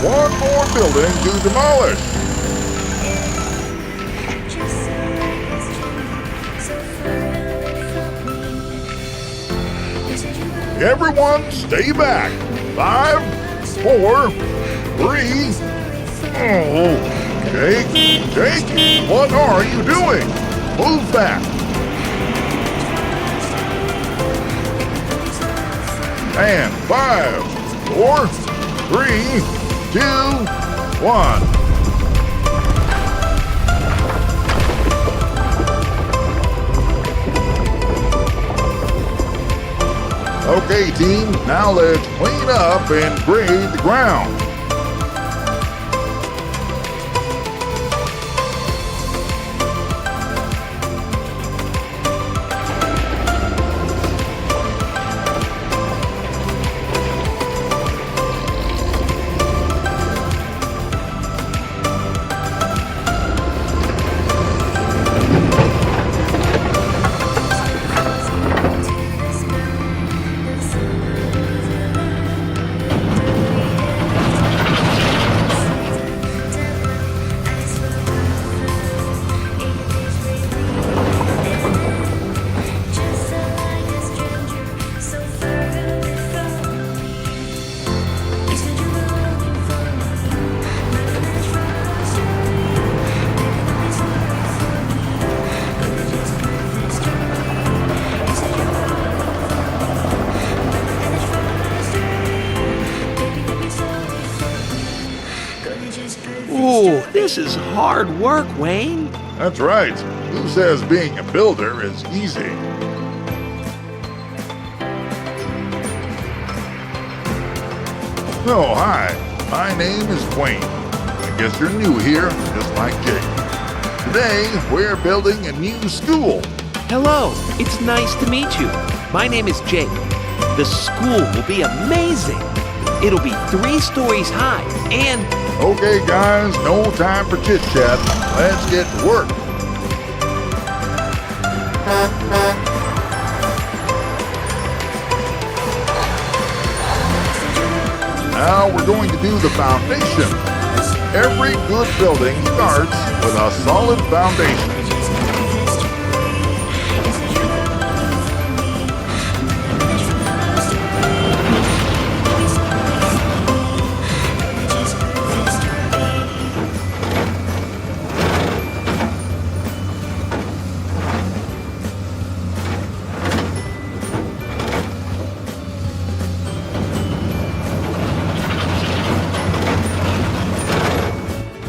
one more building to demolish. Everyone stay back. 5, 4, 3. Oh, Jake, what are you doing? Move back. And 5, 4, 3, 2, 1. Okay, team, now let's clean up and grade the ground. Ooh, this is hard work, Wayne. That's right. Who says being a builder is easy? Oh, hi. My name is Wayne. I guess you're new here, just like Jake. Today, we're building a new school. Hello, it's nice to meet you. My name is Jake. The school will be amazing. It'll be 3 stories high and... Okay, guys, no time for chit-chat. Let's get to work. Now we're going to do the foundation. Every good building starts with a solid foundation.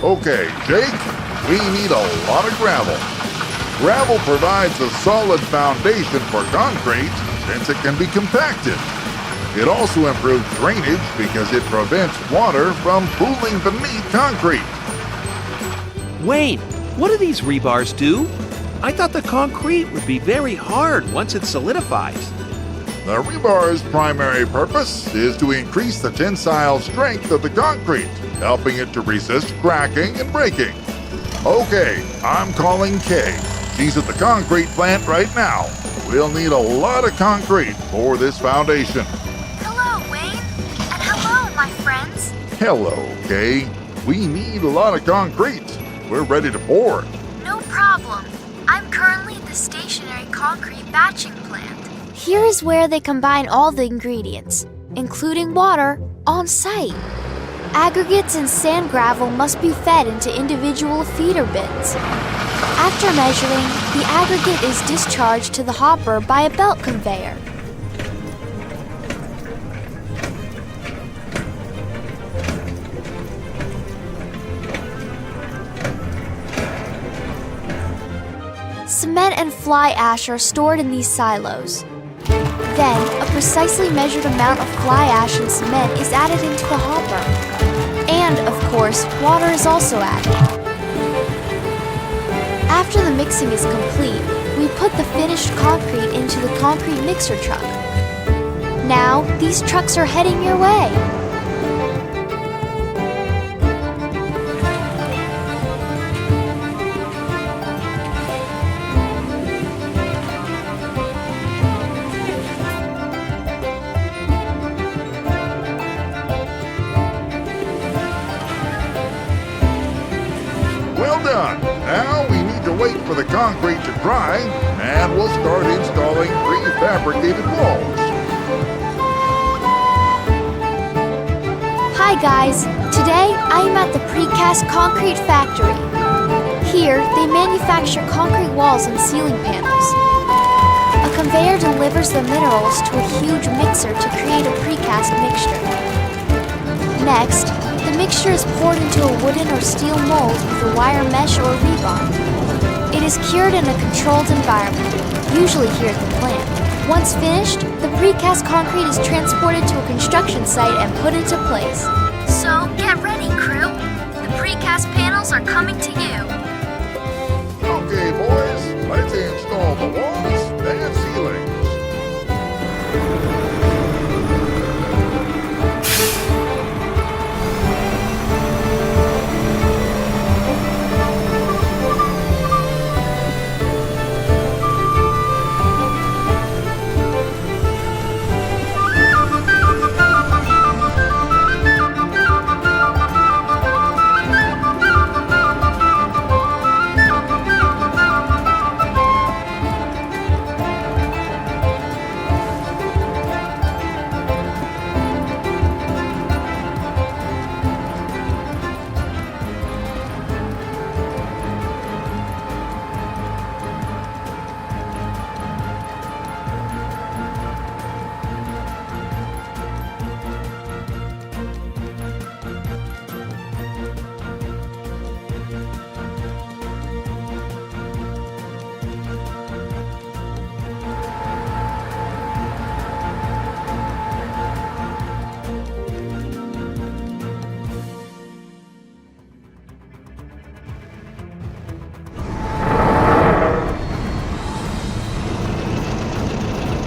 Okay, Jake, we need a lot of gravel. Gravel provides a solid foundation for concrete since it can be compacted. It also improves drainage because it prevents water from pooling beneath concrete. Wayne, what do these rebars do? I thought the concrete would be very hard once it solidifies. The rebar's primary purpose is to increase the tensile strength of the concrete, helping it to resist cracking and breaking. Okay, I'm calling Kay. She's at the concrete plant right now. We'll need a lot of concrete for this foundation. Hello, Wayne. And hello, my friends. Hello, Kay. We need a lot of concrete. We're ready to pour. No problem. I'm currently at the stationary concrete batching plant. Here is where they combine all the ingredients, including water, on site. Aggregates and sand gravel must be fed into individual feeder bins. After measuring, the aggregate is discharged to the hopper by a belt conveyor. Cement and fly ash are stored in these silos. Then, a precisely measured amount of fly ash and cement is added into the hopper. And, of course, water is also added. After the mixing is complete, we put the finished concrete into the concrete mixer truck. Now, these trucks are heading your way. done. Now we need to wait for the concrete to dry, and we'll start installing prefabricated walls. Hi guys, today I am at the precast concrete factory. Here, they manufacture concrete walls and ceiling panels. A conveyor delivers the minerals to a huge mixer to create a precast mixture. Next, the mixture is poured into a wooden or steel mold with a wire mesh or rebar. It is cured in a controlled environment, usually here at the plant. Once finished, the precast concrete is transported to a construction site and put into place. So get ready, crew. The precast panels are coming to you. Okay, boys, let's install the walls and ceilings.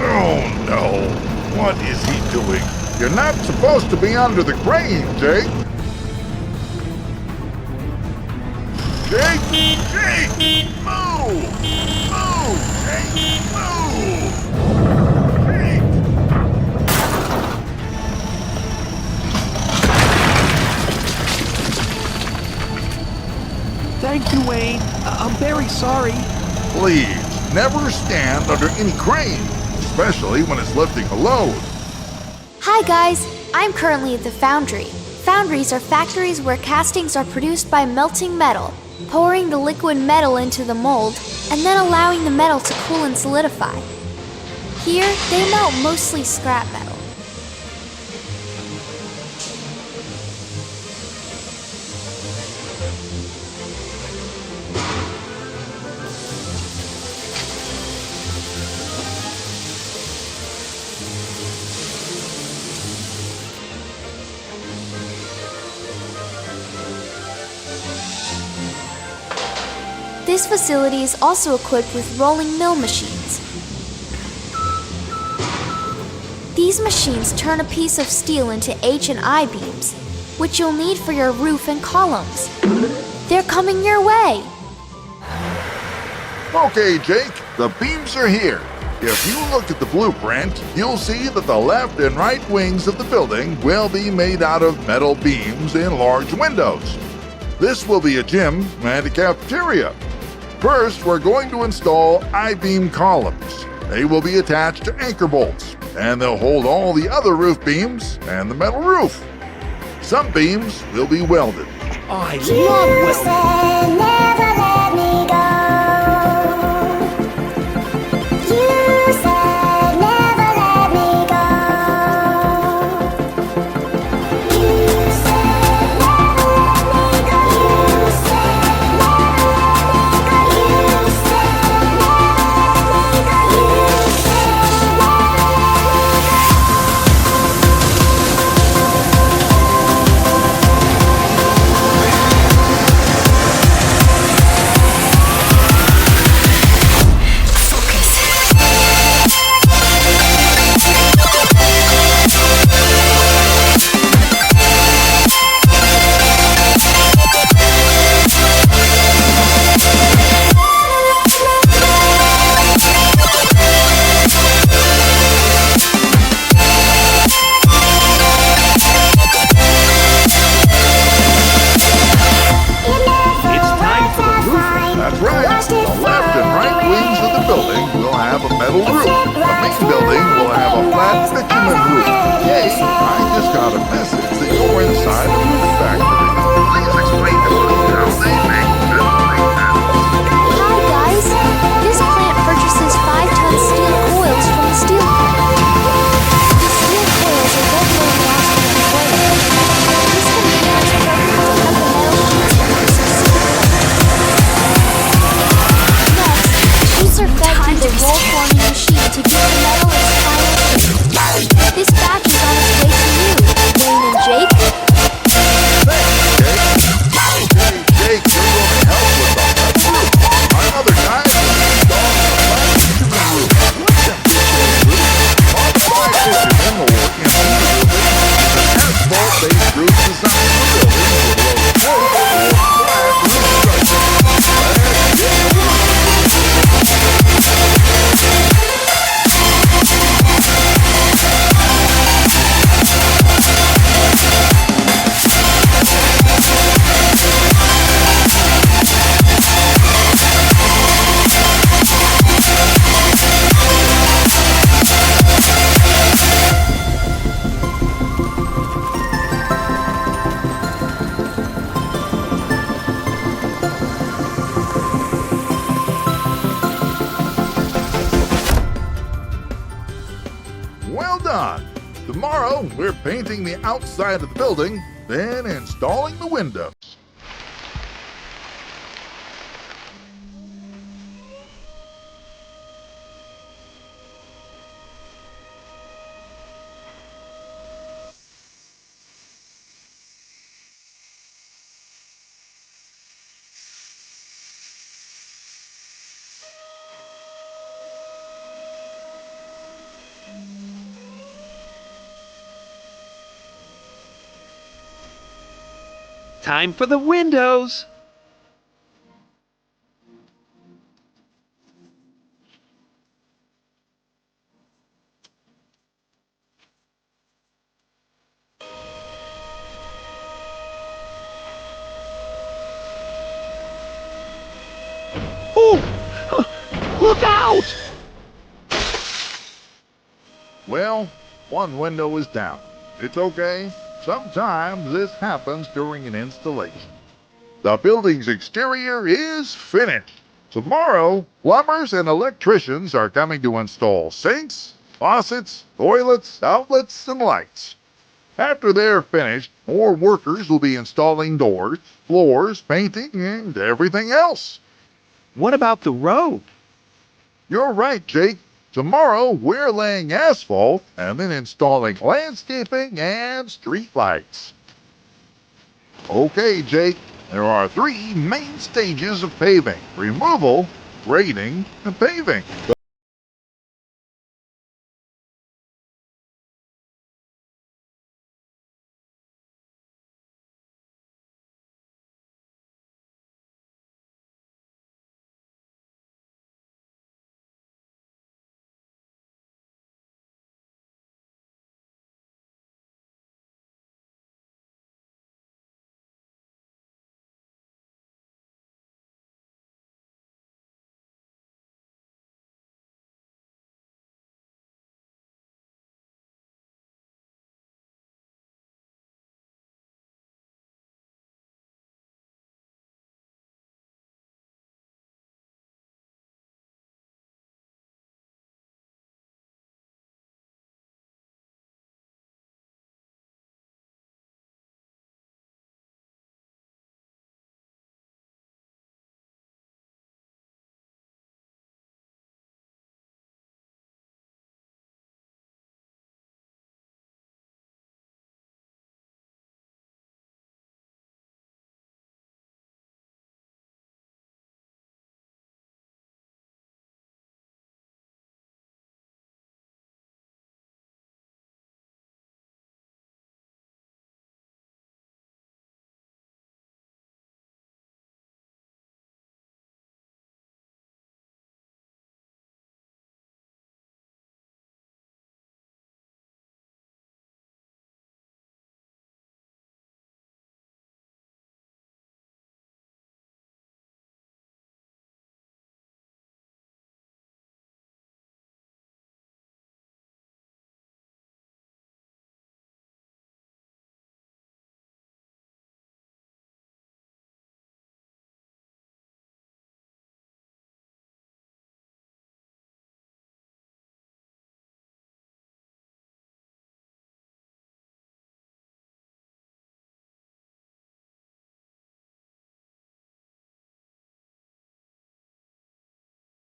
Oh no, what is he doing? You're not supposed to be under the crane, Jake. Jake! Jake! Move! Move! Jake! Move! Jake! Thank you, Wayne. I'm very sorry. Please, never stand under any crane, especially when it's lifting a load. Hi guys, I'm currently at the foundry. Foundries are factories where castings are produced by melting metal, pouring the liquid metal into the mold, and then allowing the metal to cool and solidify. Here, they melt mostly scrap metal. This facility is also equipped with rolling mill machines. These machines turn a piece of steel into H and I beams, which you'll need for your roof and columns. They're coming your way. Okay, Jake, the beams are here. If you look at the blueprint, you'll see that the left and right wings of the building will be made out of metal beams and large windows. This will be a gym and a cafeteria. First, we're going to install I-beam columns. They will be attached to anchor bolts, and they'll hold all the other roof beams and the metal roof. Some beams will be welded. Oh, I love welding. Never let me go. You said never let me go. You said never let me go. You said never let me go. You said never let me go. You said never let me go. Tomorrow, we're painting the outside of the building, then installing the windows. Time for the windows. Oh! Look out! Well, one window is down. It's okay. Sometimes this happens during an installation. The building's exterior is finished. Tomorrow, plumbers and electricians are coming to install sinks, faucets, toilets, outlets, and lights. After they're finished, more workers will be installing doors, floors, painting, and everything else. What about the road? You're right, Jake. Tomorrow, we're laying asphalt and then installing landscaping and street lights. Okay, Jake, there are 3 main stages of paving: removal, grading, and paving.